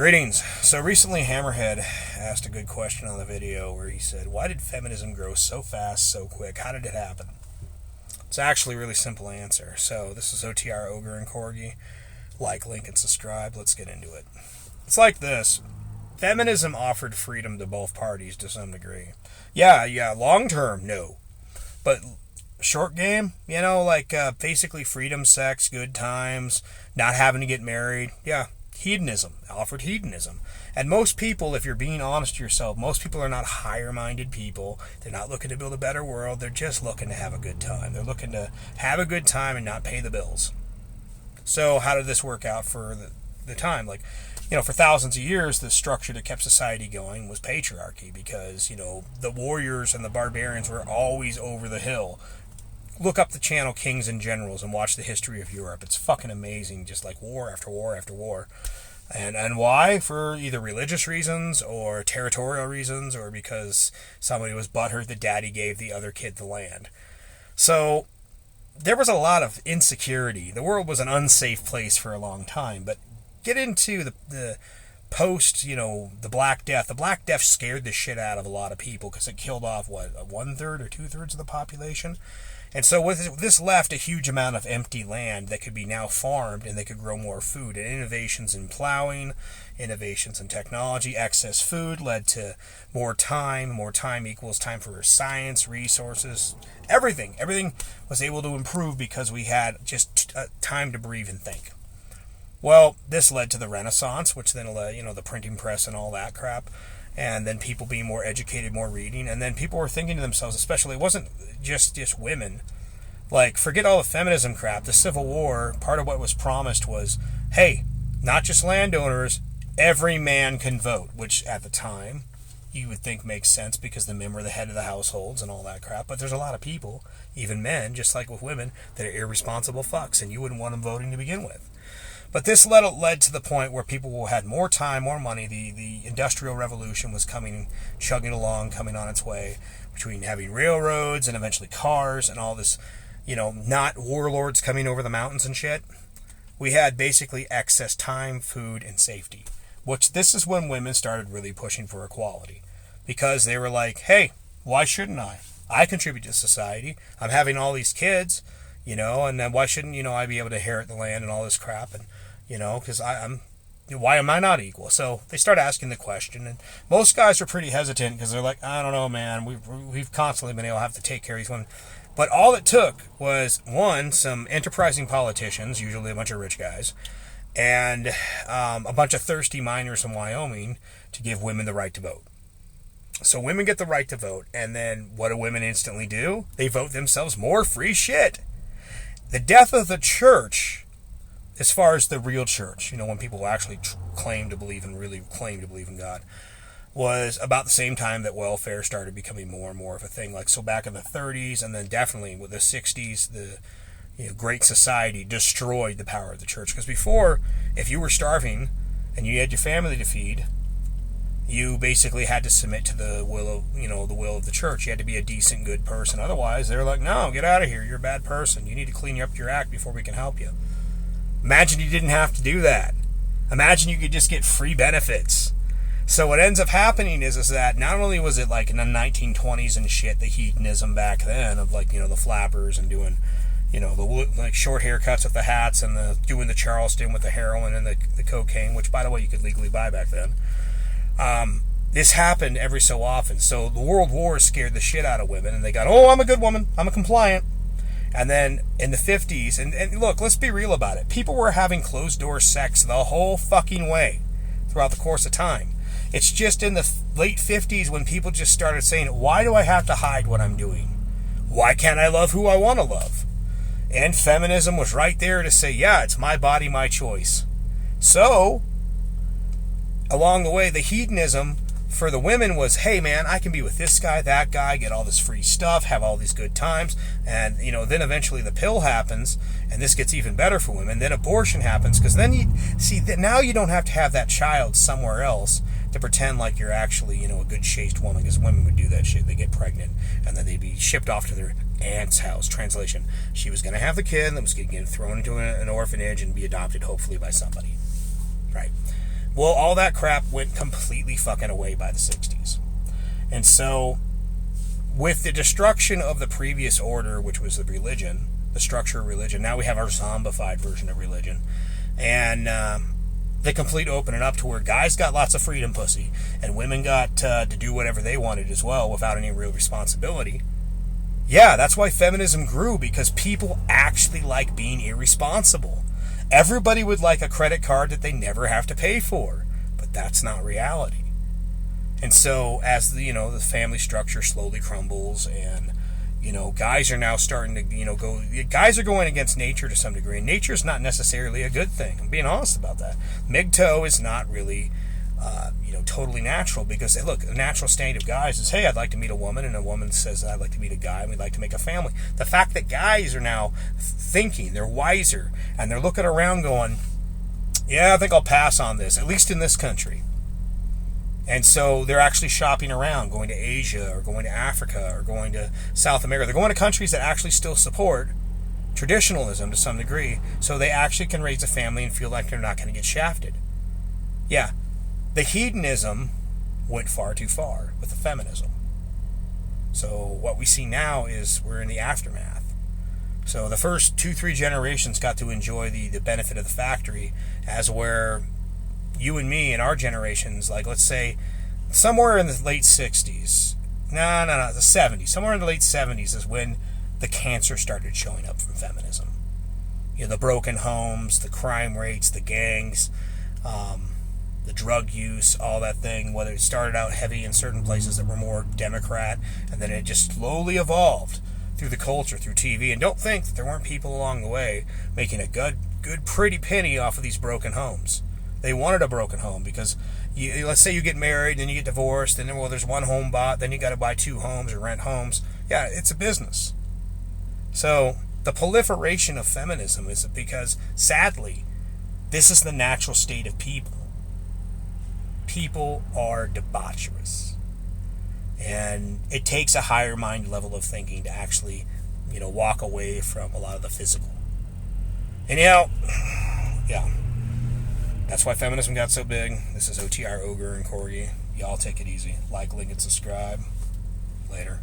Greetings. So recently Hammerhead asked a good question on the video where he said, why did feminism grow so fast, so quick? How did it happen? It's actually a really simple answer. So this is OTR Ogre and Corgi. Like, link, and subscribe. Let's get into it. It's like this. Feminism offered freedom to both parties to some degree. Yeah, long term, no. But short game, basically freedom, sex, good times, not having to get married. Yeah, hedonism, offered hedonism. And most people, if you're being honest to yourself, most people are not higher-minded people. They're not looking to build a better world. They're just looking to have a good time. They're looking to have a good time and not pay the bills. So how did this work out for the time? For thousands of years, the structure that kept society going was patriarchy because, the warriors and the barbarians were always over the hill. Look up the channel Kings and Generals and watch the history of Europe. It's fucking amazing, just like war after war after war. And why? For either religious reasons or territorial reasons or because somebody was butthurt that daddy gave the other kid the land. So there was a lot of insecurity. The world was an unsafe place for a long time. But get into the post, the Black Death. The Black Death scared the shit out of a lot of people because it killed off, 1/3 or 2/3 of the population? And so with this left a huge amount of empty land that could be now farmed and they could grow more food. And innovations in plowing, innovations in technology, excess food led to more time. More time equals time for science, resources, everything. Everything was able to improve because we had just time to breathe and think. Well, this led to the Renaissance, which then led, the printing press and all that crap. And then people being more educated, more reading. And then people were thinking to themselves, especially, it wasn't just women. Forget all the feminism crap. The Civil War, part of what was promised was, hey, not just landowners, every man can vote. Which, at the time, you would think makes sense because the men were the head of the households and all that crap. But there's a lot of people, even men, just like with women, that are irresponsible fucks. And you wouldn't want them voting to begin with. But this led to the point where people had more time, more money. The Industrial Revolution was chugging along, coming on its way, between having railroads and eventually cars and all this, not warlords coming over the mountains and shit. We had basically excess time, food, and safety. This is when women started really pushing for equality. Because they were like, hey, why shouldn't I? I contribute to society. I'm having all these kids, and then why shouldn't, I be able to inherit the land and all this crap? And because why am I not equal? So they start asking the question, and most guys are pretty hesitant because they're like, I don't know, man. We've constantly been able to have to take care of these women. But all it took was, one, some enterprising politicians, usually a bunch of rich guys, and a bunch of thirsty miners in Wyoming to give women the right to vote. So women get the right to vote, and then what do women instantly do? They vote themselves more free shit. The death of the church, as far as the real church, when people actually claim to believe in God, was about the same time that welfare started becoming more and more of a thing. So back in the 30s, and then definitely with the 60s, the Great Society destroyed the power of the church. Because before, if you were starving and you had your family to feed, you basically had to submit to the will of the church. You had to be a decent, good person. Otherwise, they're like, no, get out of here. You're a bad person. You need to clean up your act before we can help you. Imagine you didn't have to do that. Imagine you could just get free benefits. So what ends up happening is that not only was it in the 1920s and shit, the hedonism back then of the flappers and doing, the short haircuts with the hats and doing the Charleston with the heroin and the cocaine, which by the way you could legally buy back then. This happened every so often. So the World Wars scared the shit out of women, and they got, I'm a good woman, I'm a compliant. And then in the 50s, and look, let's be real about it. People were having closed-door sex the whole fucking way throughout the course of time. It's just in the late 50s when people just started saying, why do I have to hide what I'm doing? Why can't I love who I want to love? And feminism was right there to say, yeah, it's my body, my choice. So, along the way, the hedonism for the women was, hey man, I can be with this guy, that guy, get all this free stuff, have all these good times, and then eventually the pill happens, and this gets even better for women. Then abortion happens, because then you see that now you don't have to have that child somewhere else to pretend like you're actually a good chaste woman, because women would do that shit. They get pregnant, and then they'd be shipped off to their aunt's house. Translation: she was going to have the kid, that was going to get thrown into an orphanage and be adopted, hopefully by somebody, right? Well, all that crap went completely fucking away by the 60s. And so, with the destruction of the previous order, which was the religion, the structure of religion, now we have our zombified version of religion. And the complete opening up to where guys got lots of freedom pussy, and women got to do whatever they wanted as well without any real responsibility. Yeah, that's why feminism grew, because people actually like being irresponsible. Everybody would like a credit card that they never have to pay for, but that's not reality. And so as the family structure slowly crumbles, and guys are now starting to guys are going against nature to some degree, and nature is not necessarily a good thing. I'm being honest about that. MGTOW is not really totally natural, because look, the natural state of guys is, hey, I'd like to meet a woman, and a woman says, I'd like to meet a guy, and we'd like to make a family. The fact that guys are now thinking, they're wiser, and they're looking around going, yeah, I think I'll pass on this, at least in this country. And so they're actually shopping around, going to Asia, or going to Africa, or going to South America. They're going to countries that actually still support traditionalism to some degree, so they actually can raise a family and feel like they're not going to get shafted. Yeah. The hedonism went far too far with the feminism. So what we see now is we're in the aftermath. So the first 2-3 generations got to enjoy the benefit of the factory, as where you and me and our generations, like let's say somewhere in the late 60s, the 70s, somewhere in the late 70s is when the cancer started showing up from feminism. The broken homes, the crime rates, the gangs, the drug use, all that thing, whether it started out heavy in certain places that were more Democrat, and then it just slowly evolved through the culture, through TV. And don't think that there weren't people along the way making a good pretty penny off of these broken homes. They wanted a broken home, because let's say you get married, then you get divorced, and then, there's one home bought, then you got to buy 2 homes or rent homes. Yeah, it's a business. So the proliferation of feminism is because, sadly, this is the natural state of people. People are debaucherous. And it takes a higher mind level of thinking to actually, walk away from a lot of the physical. And yeah. That's why feminism got so big. This is OTR Ogre and Corgi. Y'all take it easy. Like, link, and subscribe. Later.